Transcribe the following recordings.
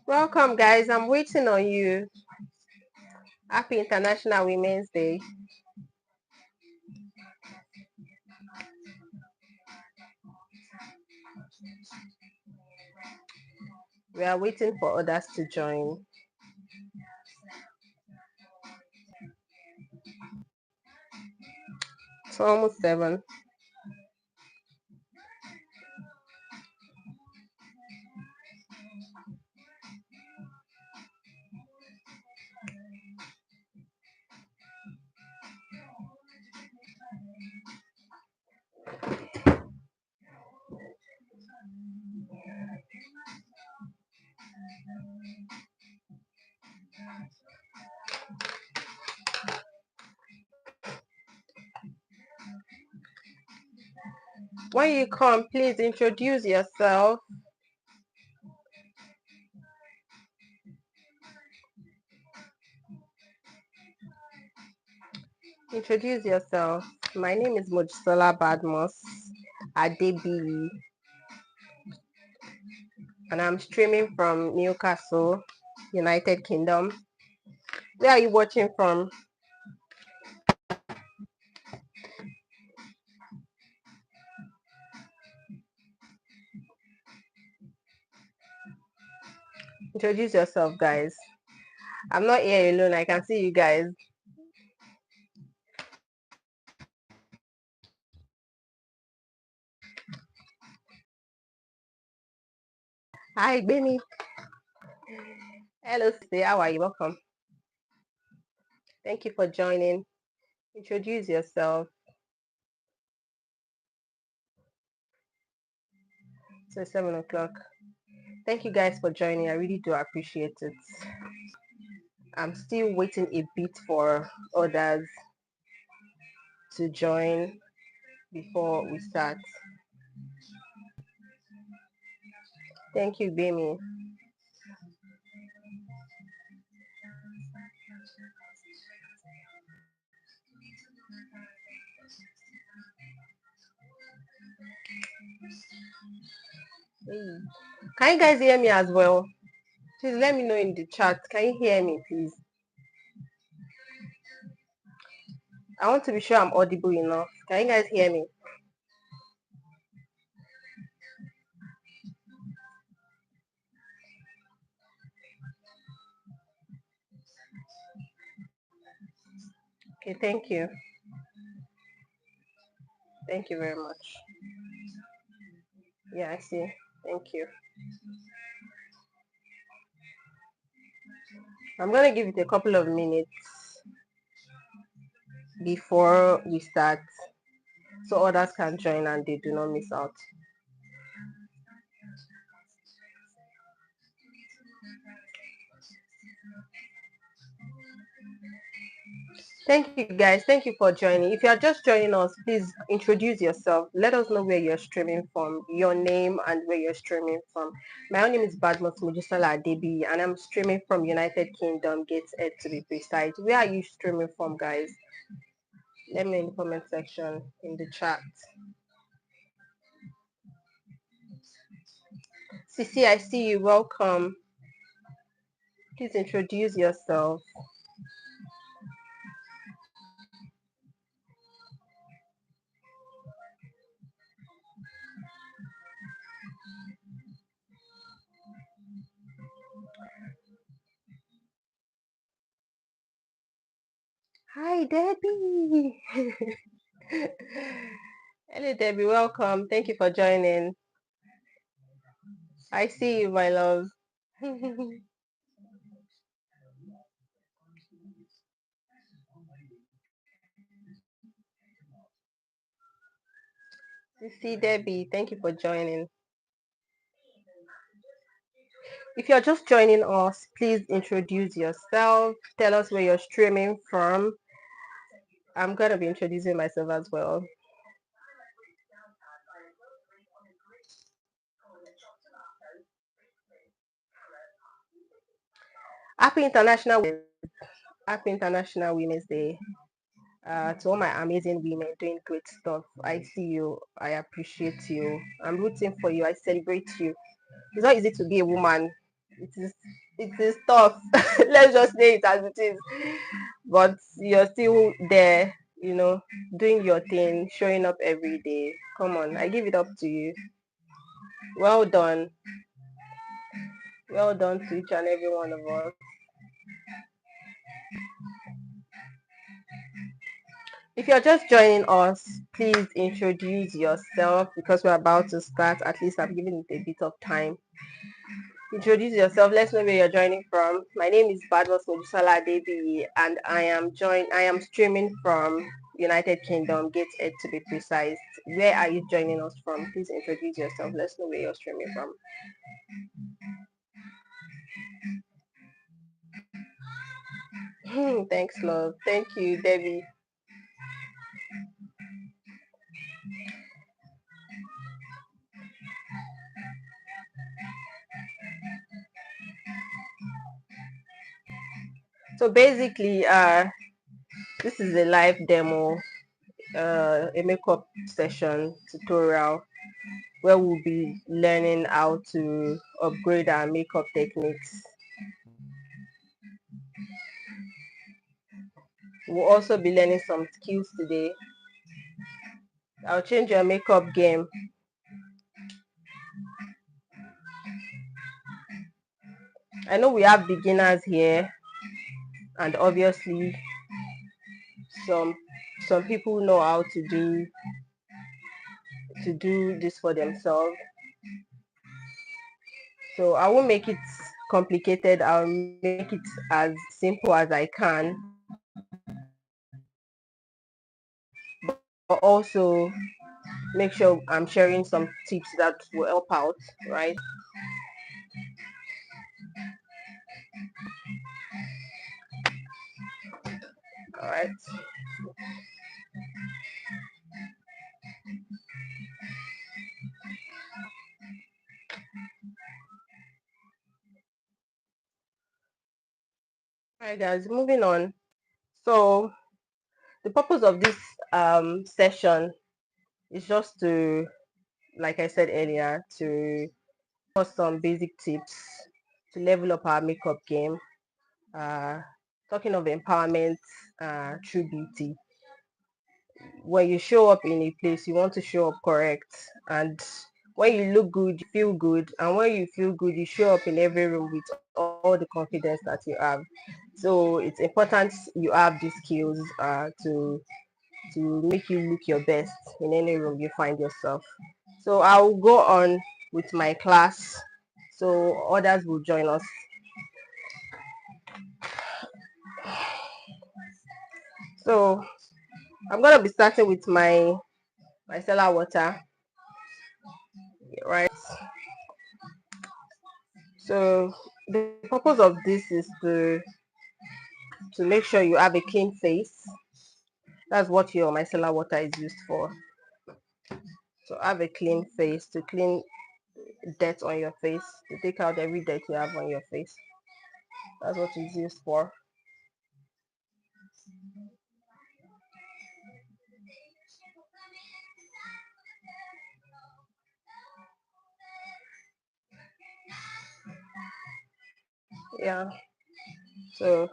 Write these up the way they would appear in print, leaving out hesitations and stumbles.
Welcome, guys. I'm waiting on you. Happy International Women's Day. We are waiting for others to join. It's almost 7. When you come, please introduce yourself. Introduce yourself. My name is Mojisola Badmos Adebi, and I'm streaming from Newcastle, United Kingdom. Where are you watching from? Introduce yourself, guys. I'm not here alone. I can see you guys. Hi, Benny. Hello, Stay. How are you? Welcome. Thank you for joining. Introduce yourself. So 7 o'clock. Thank you guys for joining. I really do appreciate it. I'm still waiting a bit for others to join before we start. Thank you, Bemi. Hey. Can you guys hear me as well? Please let me know in the chat. Can you hear me, please? I want to be sure I'm audible enough. Can you guys hear me? Okay, thank you. Thank you very much. Yeah, I see. Thank you. I'm going to give it a couple of minutes before we start so others can join and they do not miss out. Thank you, guys. Thank you for joining. If you are just joining us, please introduce yourself. Let us know where you're streaming from, your name and where you're streaming from. My own name is Badmos Mojisola Adebi, and I'm streaming from United Kingdom, Gateshead to be precise. Where are you streaming from, guys? Let me know in the comment section, in the chat. Sisi, I see you. Welcome. Please introduce yourself. Hi, Debbie. Hello, Debbie. Welcome. Thank you for joining. I see you, my love. See Debbie, thank you for joining. If you're just joining us, please introduce yourself. Tell us where you're streaming from. I'm going to be introducing myself as well. Happy International Women's Day. To all my amazing women doing great stuff. I see you. I appreciate you. I'm rooting for you. I celebrate you. It's not easy to be a woman. It is. It is tough. Let's just say it as it is. But you're still there. Doing your thing, showing up every day. Come on, I give it up to you. Well done. Well done to each and every one of us. If you're just joining us, please introduce yourself because we're about to start. At least I've given it a bit of time. Introduce yourself. Let's know where you're joining from. My name is Badwas Mojusala Debi, and I am streaming from United Kingdom, Gateshead to be precise. Where are you joining us from? Please introduce yourself. Let's know where you're streaming from. Thanks, love. Thank you, Debbie. So basically, this is a live demo, a makeup session tutorial where we'll be learning how to upgrade our makeup techniques. We'll also be learning some skills today. I'll change your makeup game. I know we have beginners here, and obviously some people know how to do this for themselves. So I won't make it complicated. I'll make it as simple as I can, but also make sure I'm sharing some tips that will help out, right? All right. All right, guys, moving on. So the purpose of this session is just to, like I said earlier, to give some basic tips to level up our makeup game. Talking of empowerment through beauty. When you show up in a place, you want to show up correct. And when you look good, you feel good. And when you feel good, you show up in every room with all the confidence that you have. So it's important you have these skills to make you look your best in any room you find yourself. So I'll go on with my class so others will join us. So I'm gonna be starting with my micellar water, right? So the purpose of this is to make sure you have a clean face. That's what your micellar water is used for. So have a clean face, to clean dirt on your face, to take out every dirt you have on your face. That's what it's used for. Yeah. So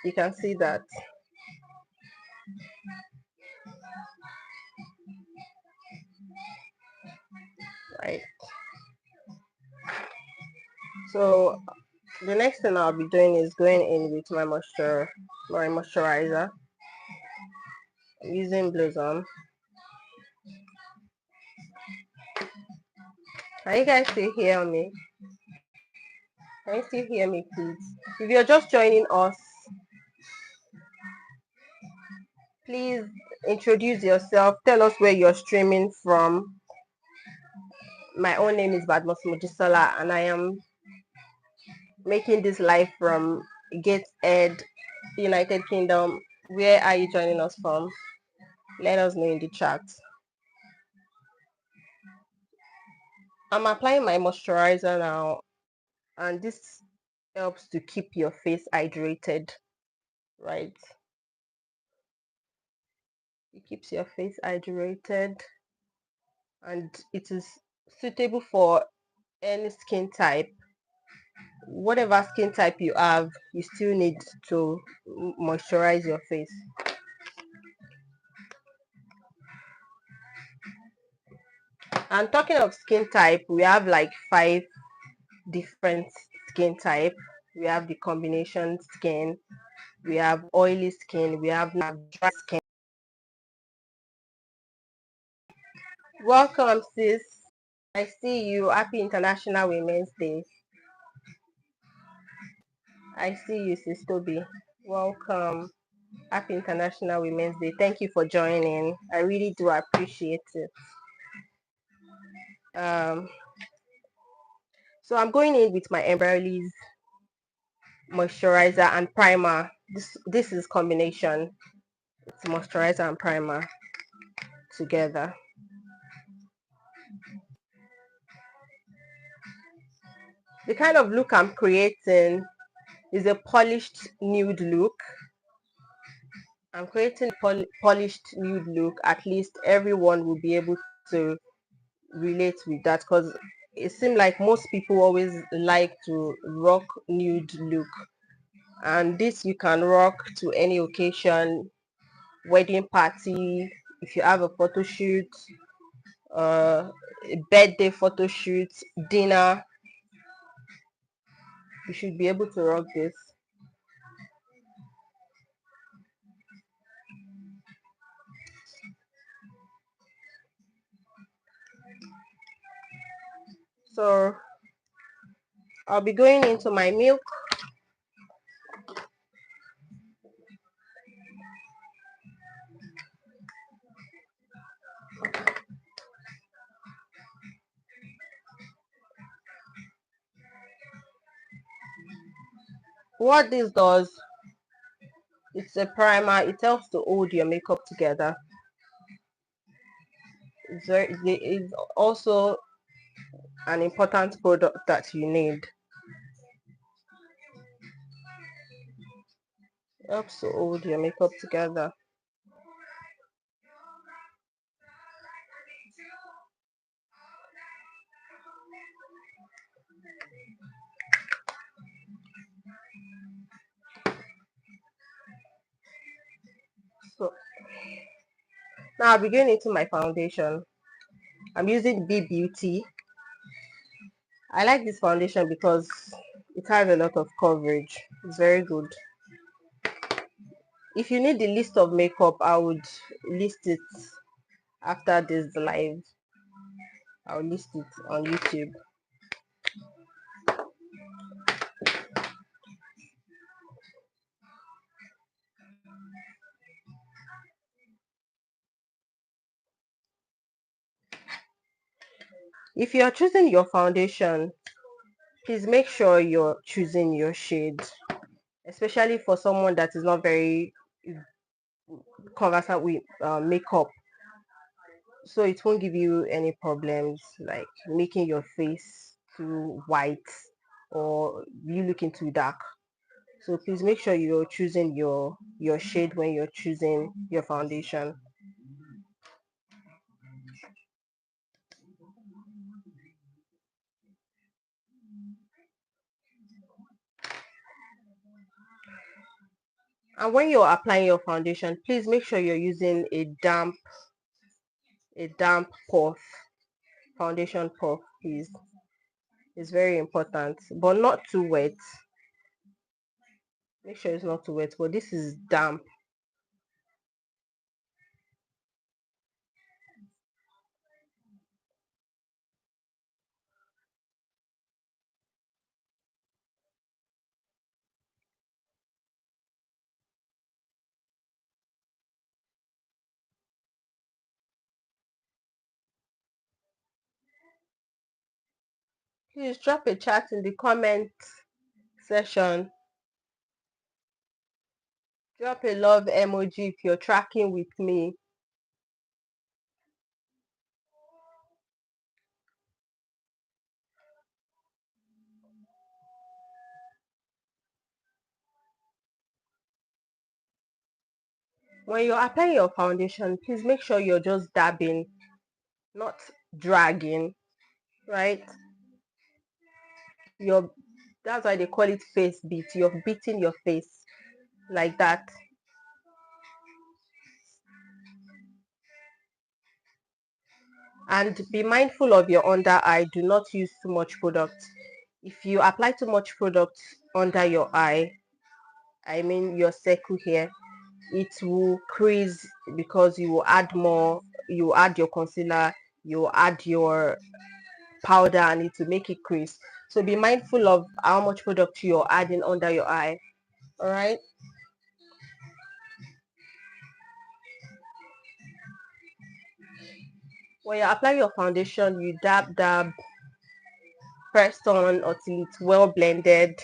you can see that. Right. So the next thing I'll be doing is going in with my moisturizer. I'm using Blossom. Can you guys still hear me? Can you still hear me, please? If you're just joining us, please introduce yourself. Tell us where you're streaming from. My own name is Badmos Mojisala, and I am making this live from Gateshead, United Kingdom. Where are you joining us from? Let us know in the chat. I'm applying my moisturizer now, and this helps to keep your face hydrated, right? It keeps your face hydrated and it is suitable for any skin type. Whatever skin type you have, you still need to moisturize your face. And talking of skin type, we have like 5 different skin type. We have the combination skin, we have oily skin, we have dry skin. Welcome, sis. I see you. Happy International Women's Day. I see you, sis Toby. Welcome. Happy International Women's Day. Thank you for joining. I really do appreciate it. So I'm going in with my Embryolisse moisturizer and primer. This is combination. It's moisturizer and primer together. The kind of look I'm creating is a polished nude look. I'm creating polished nude look. At least everyone will be able to relate with that, because it seems like most people always like to rock nude look, and this you can rock to any occasion, wedding party, if you have a photo shoot, a birthday photo shoot, dinner, you should be able to rock this. So I'll be going into my milk. What this does, it's a primer. It helps to hold your makeup together. It's also an important product that you need. It helps to hold your makeup together. So now I'll be going into my foundation. I'm using B Beauty. I like this foundation because it has a lot of coverage. It's very good. If you need the list of makeup, I would list it after this live. I'll list it on YouTube. If you're choosing your foundation, please make sure you're choosing your shade, especially for someone that is not very conversant with makeup, so it won't give you any problems like making your face too white or you looking too dark. So please make sure you're choosing your shade when you're choosing your foundation. And when you're applying your foundation, please make sure you're using a damp puff, foundation puff, please. It's very important, but not too wet. Make sure it's not too wet, but this is damp. Please drop a chat in the comment section. Drop a love emoji if you're tracking with me. When you're applying your foundation, please make sure you're just dabbing, not dragging, right? You're That's why they call it face beat. You're beating your face like that. And be mindful of your under eye. Do not use too much product. If you apply too much product under your eye, I mean your circle here, it will crease because you will add more, you add your concealer, you add your powder, and it will make it crease. So be mindful of how much product you're adding under your eye. All right. When you apply your foundation, you dab, press on until it's well blended.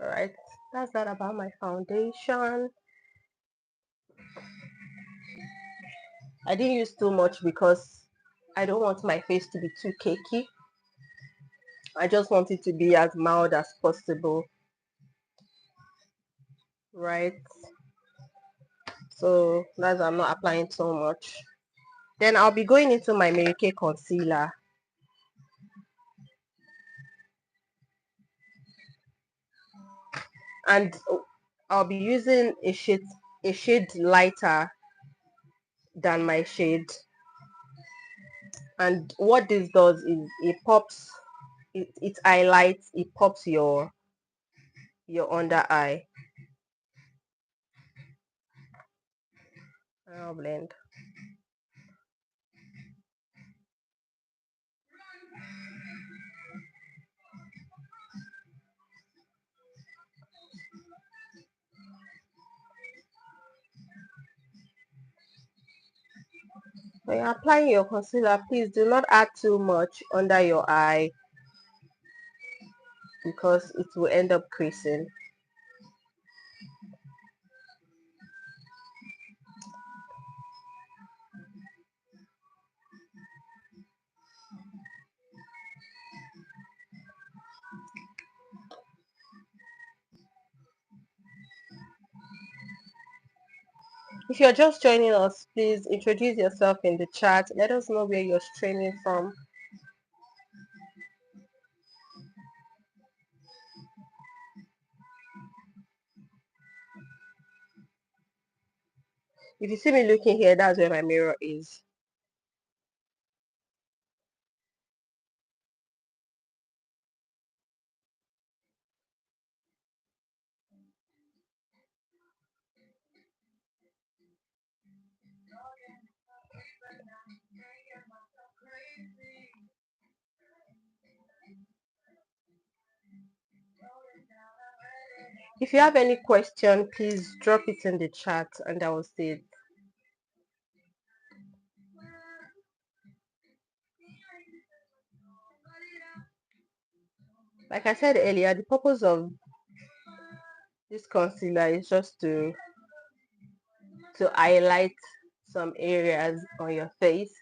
All right, that's that about my foundation. I didn't use too much because I don't want my face to be too cakey. I just want it to be as mild as possible, right? So that's why I'm not applying so much. Then I'll be going into my Mary Kay concealer. And I'll be using a shade lighter than my shade. And what this does is it pops, it highlights, it pops your under eye. I'll blend. When you're applying your concealer, please do not add too much under your eye because it will end up creasing. If you're just joining us, please introduce yourself in the chat. Let us know where you're streaming from. If you see me looking here, that's where my mirror is. If you have any question, please drop it in the chat and I will see it. Like I said earlier, the purpose of this concealer is just to highlight some areas on your face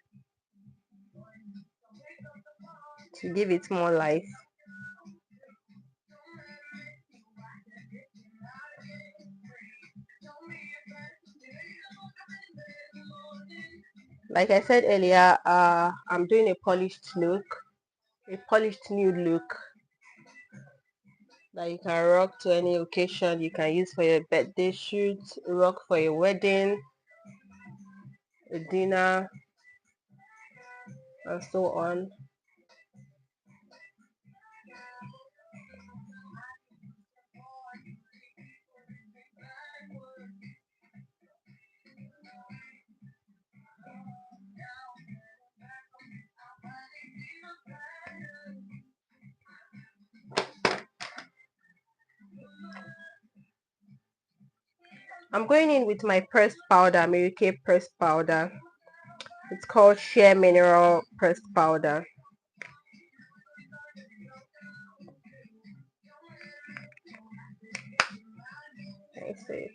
to give it more life. Like I said earlier, I'm doing a polished look, a polished nude look that you can rock to any occasion. You can use for your birthday shoot, rock for a wedding, a dinner, and so on. I'm going in with my pressed powder, Mary Kay pressed powder. It's called Shea Mineral pressed powder. That's it.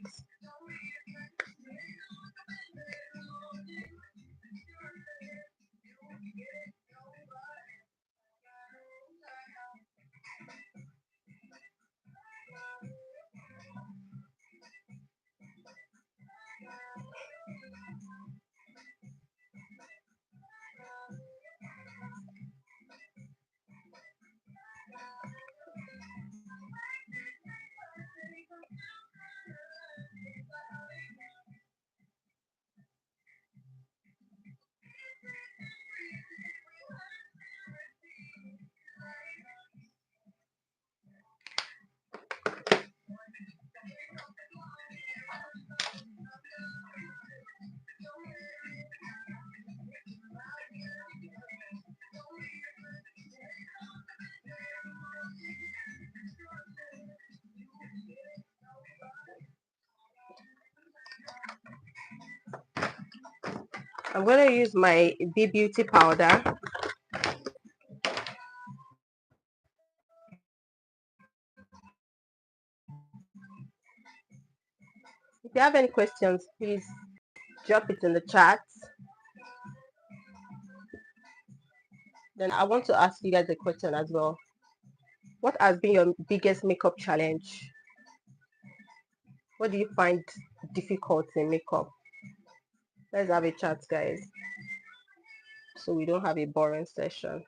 I'm going to use my B Beauty powder. If you have any questions, please drop it in the chat. Then I want to ask you guys a question as well. What has been your biggest makeup challenge? What do you find difficult in makeup? Let's have a chat, guys, so we don't have a boring session.